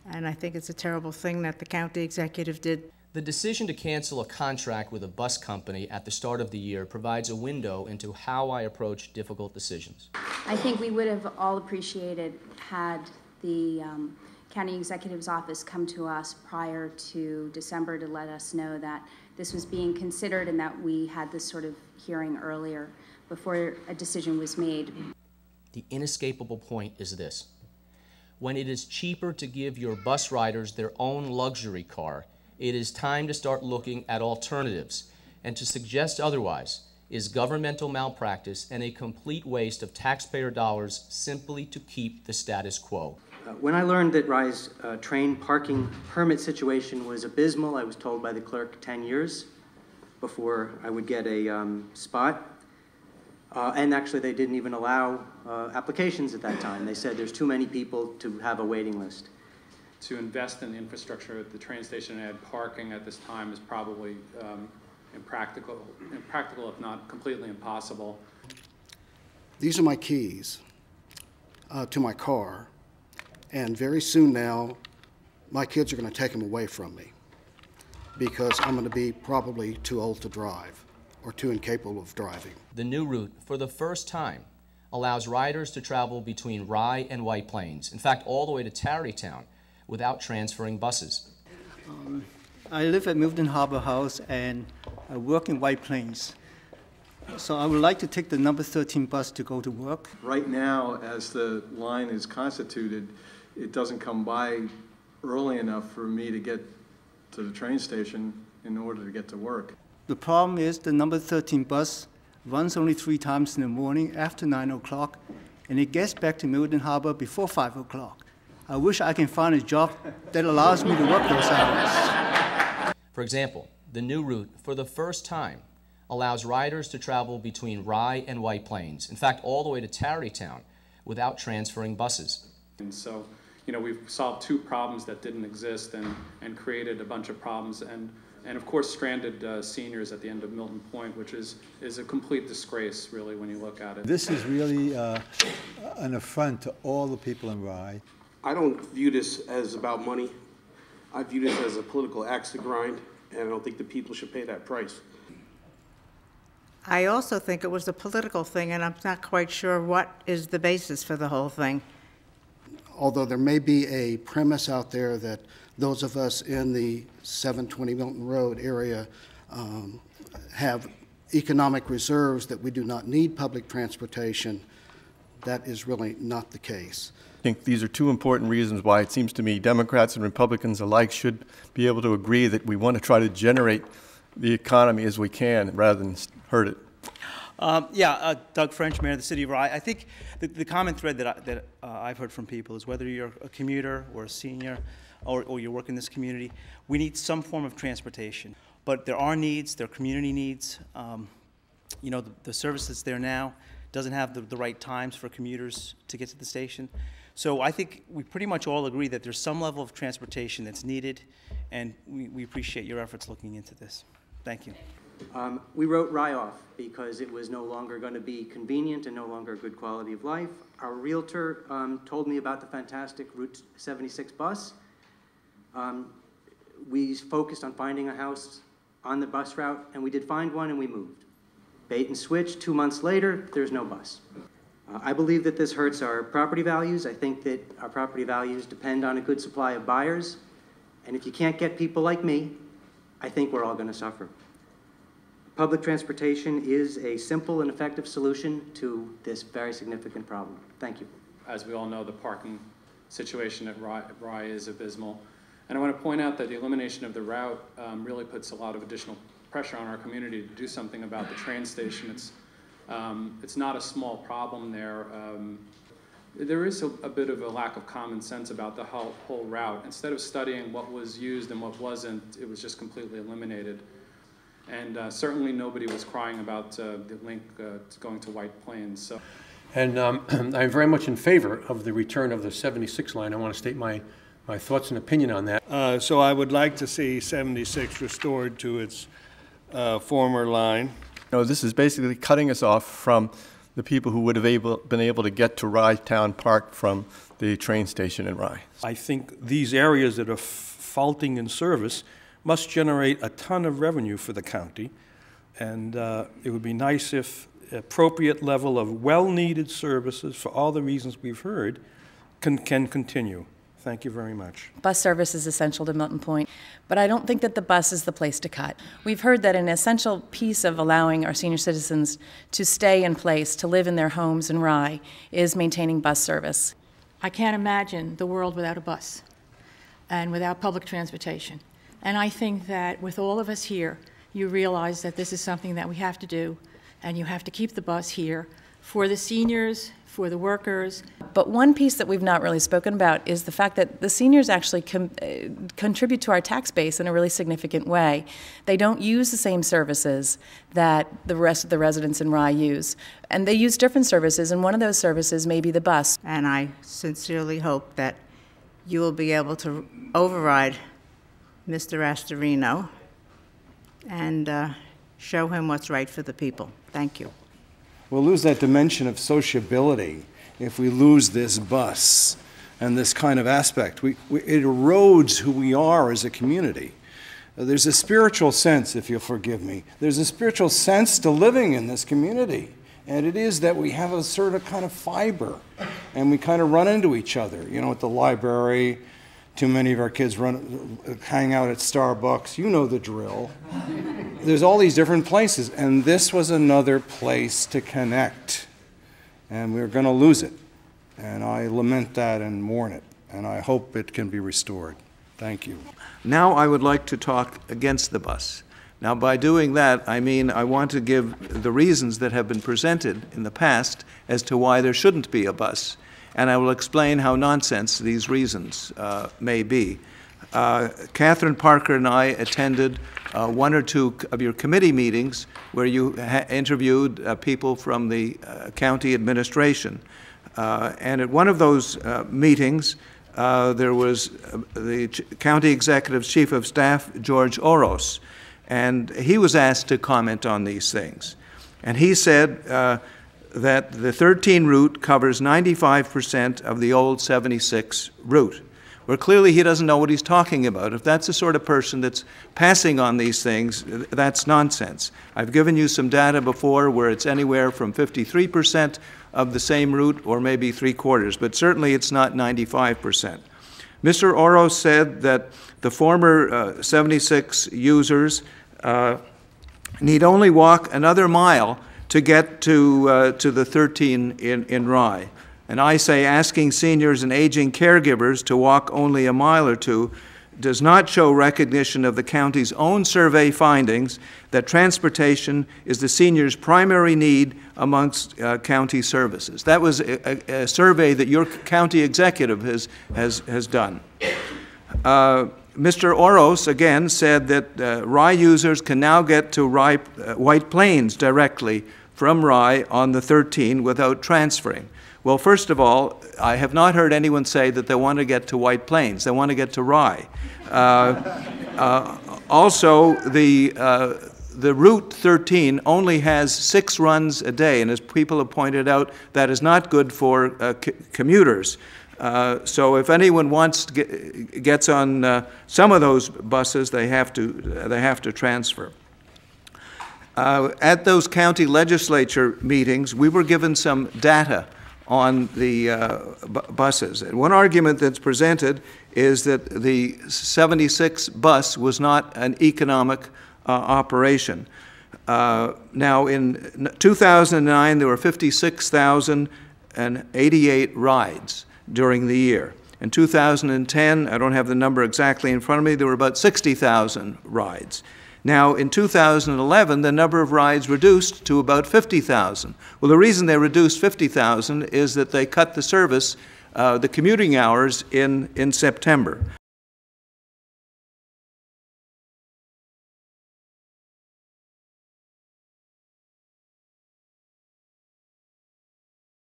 And I think it's a terrible thing that the county executive did. The decision to cancel a contract with a bus company at the start of the year provides a window into how I approach difficult decisions. I think we would have all appreciated had the county executive's office come to us prior to December to let us know that this was being considered and that we had this sort of hearing earlier before a decision was made. The inescapable point is this. When it is cheaper to give your bus riders their own luxury car, it is time to start looking at alternatives, and to suggest otherwise is governmental malpractice and a complete waste of taxpayer dollars simply to keep the status quo. When I learned that RY's train parking permit situation was abysmal, I was told by the clerk 10 years before I would get a spot. And actually, they didn't even allow applications at that time. They said there's too many people to have a waiting list. To invest in the infrastructure at the train station and add parking at this time is probably impractical, if not completely impossible. These are my keys to my car, and very soon now, my kids are going to take them away from me because I'm going to be probably too old to drive or too incapable of driving. The new route, for the first time, allows riders to travel between Rye and White Plains, in fact, all the way to Tarrytown, without transferring buses. I live at Milton Harbor House and I work in White Plains. So I would like to take the number 13 bus to go to work. Right now, as the line is constituted, it doesn't come by early enough for me to get to the train station in order to get to work. The problem is the number 13 bus runs only 3 times in the morning after 9 o'clock, and it gets back to Milton Harbor before 5 o'clock. I wish I can find a job that allows me to work those hours. For example, the new route, for the first time, allows riders to travel between Rye and White Plains, in fact, all the way to Tarrytown, without transferring buses. And so, you know, we've solved 2 problems that didn't exist and created a bunch of problems and of course stranded seniors at the end of Milton Point, which is a complete disgrace, really, when you look at it. This is really an affront to all the people in Rye. I don't view this as about money. I view this as a political axe to grind, and I don't think the people should pay that price. I also think it was a political thing, and I'm not quite sure what is the basis for the whole thing. Although there may be a premise out there that those of us in the 720 Milton Road area have economic reserves that we do not need public transportation, that is really not the case. I think these are 2 important reasons why it seems to me Democrats and Republicans alike should be able to agree that we want to try to generate the economy as we can rather than hurt it. Doug French, Mayor of the City of Rye. I think the common thread that I've heard from people is whether you're a commuter or a senior or you work in this community, we need some form of transportation. But there are needs, there are community needs. You know, the service that's there now doesn't have the right times for commuters to get to the station. So I think we pretty much all agree that there's some level of transportation that's needed, and we appreciate your efforts looking into this. Thank you. We wrote Rye off because it was no longer going to be convenient and no longer a good quality of life. Our realtor told me about the fantastic Route 76 bus. We focused on finding a house on the bus route, and we did find one, and we moved. Bait and switch, 2 months later, there's no bus. I believe that this hurts our property values. I think that our property values depend on a good supply of buyers, and if you can't get people like me, I think we're all going to suffer. Public transportation is a simple and effective solution to this very significant problem. Thank you. As we all know, the parking situation at Rye is abysmal. And I want to point out that the elimination of the route really puts a lot of additional pressure on our community to do something about the train station. It's not a small problem there. There is a bit of a lack of common sense about the whole route. Instead of studying what was used and what wasn't, it was just completely eliminated. And certainly nobody was crying about the link going to White Plains. So. And I'm very much in favor of the return of the 76 line. I want to state my thoughts and opinion on that. So I would like to see 76 restored to its former line. No, this is basically cutting us off from the people who would have been able to get to Rye Town Park from the train station in Rye. I think these areas that are faulting in service must generate a ton of revenue for the county, and it would be nice if appropriate level of well-needed services for all the reasons we've heard can continue. Thank you very much. Bus service is essential to Milton Point, but I don't think that the bus is the place to cut. We've heard that an essential piece of allowing our senior citizens to stay in place, to live in their homes in Rye, is maintaining bus service. I can't imagine the world without a bus and without public transportation. And I think that with all of us here, you realize that this is something that we have to do, and you have to keep the bus here for the seniors, for the workers. But one piece that we've not really spoken about is the fact that the seniors actually contribute to our tax base in a really significant way. They don't use the same services that the rest of the residents in Rye use. And they use different services, and one of those services may be the bus. And I sincerely hope that you will be able to override Mr. Astorino and show him what's right for the people. Thank you. We'll lose that dimension of sociability if we lose this bus and this kind of aspect. It erodes who we are as a community. There's a spiritual sense, if you'll forgive me. There's a spiritual sense to living in this community. And it is that we have a sort of kind of fiber, and we kind of run into each other. You know, at the library, too many of our kids hang out at Starbucks. You know the drill. There's all these different places, and this was another place to connect. And we're going to lose it. And I lament that and mourn it, and I hope it can be restored. Thank you. Now I would like to talk against the bus. Now, by doing that, I mean I want to give the reasons that have been presented in the past as to why there shouldn't be a bus. And I will explain how nonsense these reasons may be. Catherine Parker and I attended one or two of your committee meetings where you interviewed people from the county administration. And at one of those meetings, there was the county executive's chief of staff, George Oros, and he was asked to comment on these things. And he said that the 13 route covers 95% of the old 76 route. Well, clearly he doesn't know what he's talking about. If that's the sort of person that's passing on these things, that's nonsense. I've given you some data before where it's anywhere from 53% of the same route or maybe 3/4, but certainly it's not 95%. Mr. Oros said that the former 76 users need only walk another mile to get to the 13 in Rye. And I say asking seniors and aging caregivers to walk only a mile or two does not show recognition of the county's own survey findings that transportation is the senior's primary need amongst county services. That was a survey that your county executive has done. Mr. Oros, again, said that Rye users can now get to White Plains directly from Rye on the 13 without transferring. Well, first of all, I have not heard anyone say that they want to get to White Plains. They want to get to Rye. Also, the Route 13 only has 6 runs a day, and as people have pointed out, that is not good for commuters. So if anyone gets on some of those buses, they have to transfer. At those county legislature meetings, we were given some data on the buses. And one argument that's presented is that the 76 bus was not an economic operation. Now, in 2009, there were 56,088 rides during the year. In 2010, I don't have the number exactly in front of me, there were about 60,000 rides. Now, in 2011, the number of rides reduced to about 50,000. Well, the reason they reduced 50,000 is that they cut the service, the commuting hours in September.